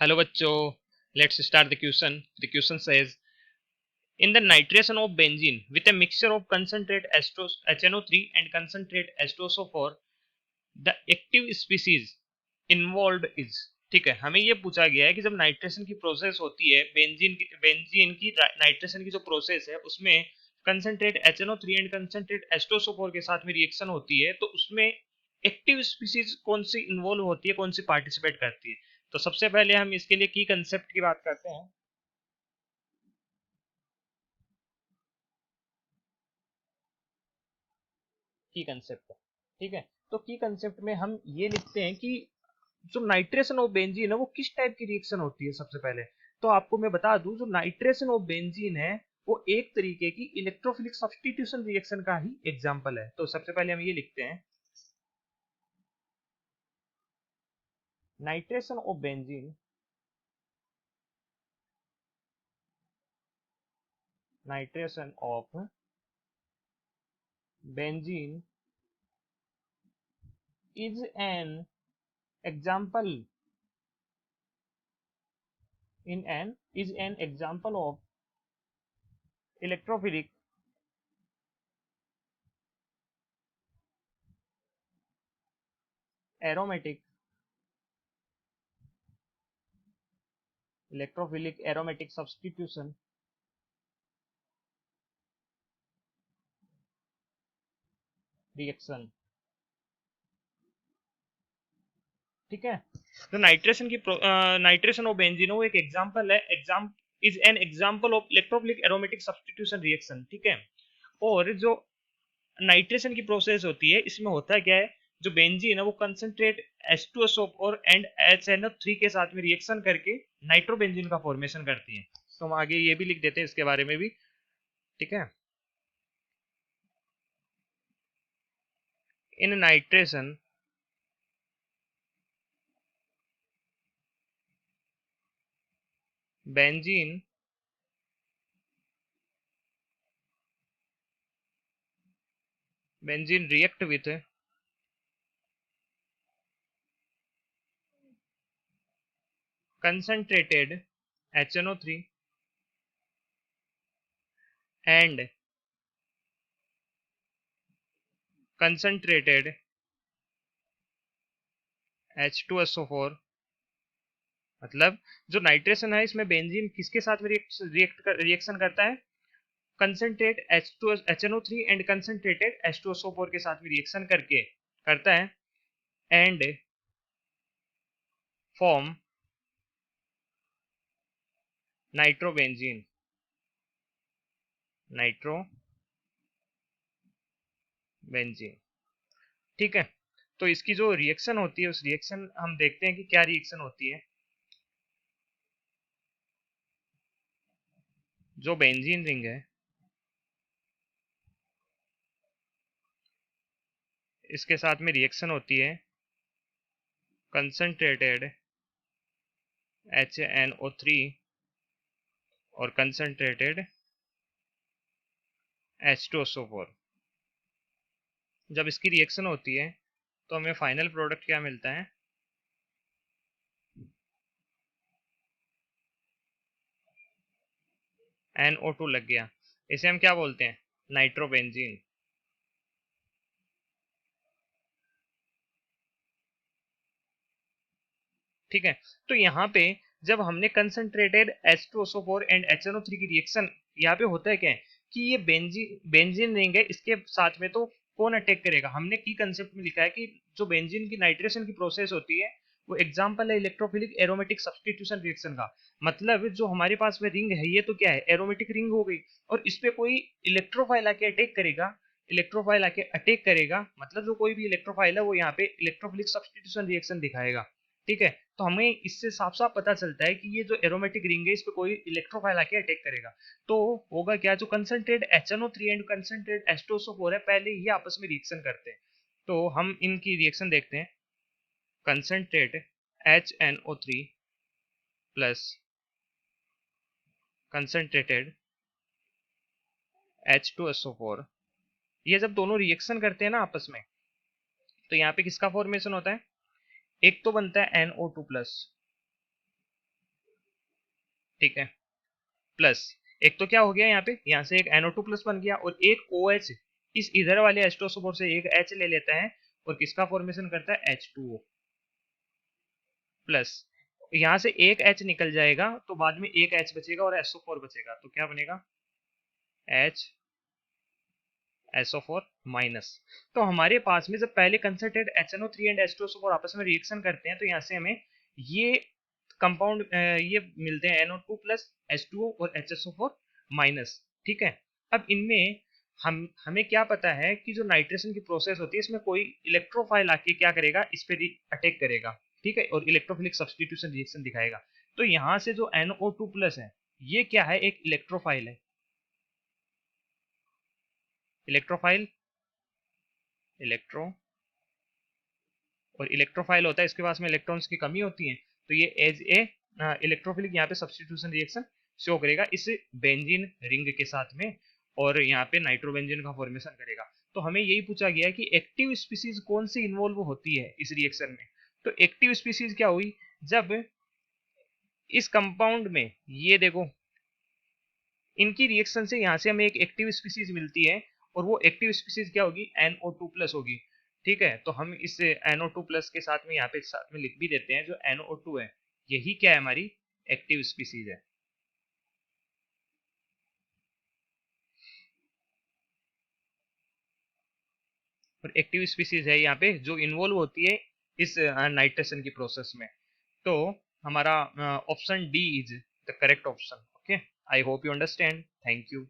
Hello bachcho, let's start the question. The question says, in the nitration of benzene with a mixture of concentrate HNO3 and concentrate H2SO4, the active species involved is। ठीक है, हमें ये पूछा गया है कि जब nitration की प्रोसेस होती है, बेंजीन की नाइट्रेशन की जो प्रोसेस है उसमें concentrate HNO3 and concentrate H2SO4 के साथ में रिएक्शन होती है, तो उसमें एक्टिव स्पीसीज कौन सी इन्वॉल्व होती है, कौन सी पार्टिसिपेट करती है। तो सबसे पहले हम इसके लिए की कंसेप्ट की बात करते हैं। की कंसेप्ट, ठीक है। तो की कंसेप्ट में हम ये लिखते हैं कि जो नाइट्रेशन ऑफ बेंजीन है वो किस टाइप की रिएक्शन होती है। सबसे पहले तो आपको मैं बता दूं, जो नाइट्रेशन ऑफ बेंजीन है वो एक तरीके की इलेक्ट्रोफिलिक सब्स्टिट्यूशन रिएक्शन का ही एग्जांपल है। तो सबसे पहले हम ये लिखते हैं, nitration of benzene, nitration of benzene is an example is an example of electrophilic aromatic substitution reaction. ठीक है, तो नाइट्रेशन ऑफ बेंजीन वो एक एग्जांपल है, is an example of electrophilic aromatic substitution reaction. ठीक है, और जो नाइट्रेशन की प्रोसेस होती है इसमें होता क्या है, जो बेंजीन है वो कंसंट्रेट H2SO4 एंड HNO3 के साथ में रिएक्शन करके नाइट्रोबेंजीन का फॉर्मेशन करती है। तो हम आगे ये भी लिख देते हैं इसके बारे में भी। ठीक है, in nitration benzene react with concentrated HNO3 and concentrated H2SO4। मतलब जो नाइट्रेशन है इसमें बेंजीन किसके साथ में रिएक्शन करता है, concentrate HNO3 and concentrated H2SO4 के साथ में रिएक्शन करके करता है, एंड फॉर्म नाइट्रोबेंजीन, नाइट्रोबेंजीन। ठीक है, तो इसकी जो रिएक्शन होती है उस रिएक्शन हम देखते हैं कि क्या रिएक्शन होती है। जो बेंजीन रिंग है इसके साथ में रिएक्शन होती है कंसंट्रेटेड HNO3 और कंसंट्रेटेड H2SO4। जब इसकी रिएक्शन होती है तो हमें फाइनल प्रोडक्ट क्या मिलता है, NO2 लग गया। इसे हम क्या बोलते हैं, नाइट्रोबेंजीन। ठीक है, तो यहाँ पे जब हमने कंसंट्रेटेड H2SO4 एंड HNO3 की रिएक्शन, यहाँ पे होता है क्या है कि ये बेंजीन रिंग है, इसके साथ में तो कौन अटैक करेगा। हमने की कंसेप्ट में लिखा है कि जो बेंजीन की नाइट्रेशन की प्रोसेस होती है वो एग्जांपल है इलेक्ट्रोफिलिक एरोमेटिक सब्स्टिट्यूशन रिएक्शन का। मतलब जो हमारे पास में रिंग है ये तो क्या है, एरोमेटिक रिंग हो गई, और इस पे कोई इलेक्ट्रोफाइल आके अटैक करेगा, मतलब जो कोई भी इलेक्ट्रोफाइल है वो यहाँ पे इलेक्ट्रोफिलिक सब्स्टिट्यूशन रिएक्शन दिखाएगा। ठीक है, तो हमें इससे साफ साफ पता चलता है कि ये जो एरोमेटिक रिंग है इस पे कोई इलेक्ट्रोफाइल आके अटैक करेगा। तो होगा क्या, जो concentrate HNO3 and concentrate H2SO4 है पहले ये आपस में रिएक्शन करते हैं। तो हम इनकी रिएक्शन देखते हैं, concentrate HNO3 plus concentrated H2SO4, ये जब दोनों रिएक्शन करते हैं ना आपस में, तो यहाँ पे किसका फॉर्मेशन होता है, एक तो बनता है NO2 प्लस, ठीक है, प्लस एक तो क्या हो गया यहाँ पे, यहाँ से एक NO2 प्लस बन गया और एक OH इस इधर वाले H2SO4 से एक H ले लेता है और किसका फॉर्मेशन करता है, H2O प्लस। यहाँ से एक H निकल जाएगा तो बाद में एक H बचेगा और SO4 बचेगा, तो क्या बनेगा, HSO4 माइनस। तो हमारे पास में जब पहले कंसंट्रेट HNO3 एंड H2SO4 आपस में रिएक्शन करते हैं तो यहाँ से हमें ये कंपाउंड ये मिलते हैं NO2 प्लस H2O और HSO4 माइनस। ठीक है, अब इनमें हमें क्या पता है कि जो नाइट्रेशन की प्रोसेस होती है इसमें कोई इलेक्ट्रोफाइल आके क्या करेगा, इस पे अटैक करेगा, ठीक है, और इलेक्ट्रोफिलिक सब्स्टिट्यूशन रिएक्शन दिखाएगा। तो यहाँ से जो NO2 प्लस है ये क्या है, एक इलेक्ट्रोफाइल है। इलेक्ट्रोफाइल, इलेक्ट्रो और इलेक्ट्रोफाइल होता है इसके पास में इलेक्ट्रॉन्स की कमी होती है, तो ये एज ए इलेक्ट्रोफिलिक यहाँ पे सब्स्टिट्यूशन रिएक्शन शो करेगा इस बेंजीन रिंग के साथ में, और यहाँ पे नाइट्रोबेंजीन का फॉर्मेशन करेगा। तो हमें यही पूछा गया कि एक्टिव स्पीसीज कौन सी इन्वॉल्व होती है इस रिएक्शन में। तो एक्टिव स्पीसीज क्या हुई, जब इस कंपाउंड में ये देखो इनकी रिएक्शन से यहाँ से हमें एक एक्टिव स्पीसीज मिलती है, और वो एक्टिव स्पीसीज क्या होगी, NO2 प्लस होगी। ठीक है, तो हम इस NO2 प्लस के साथ में यहाँ पे साथ में लिख भी देते हैं, जो NO2 है यही क्या है, हमारी एक्टिव स्पीसीज है। और एक्टिव स्पीसीज है यहाँ पे जो इन्वॉल्व होती है इस नाइट्रेशन की प्रोसेस में। तो हमारा option D is the correct option. Okay, I hope you understand, thank you.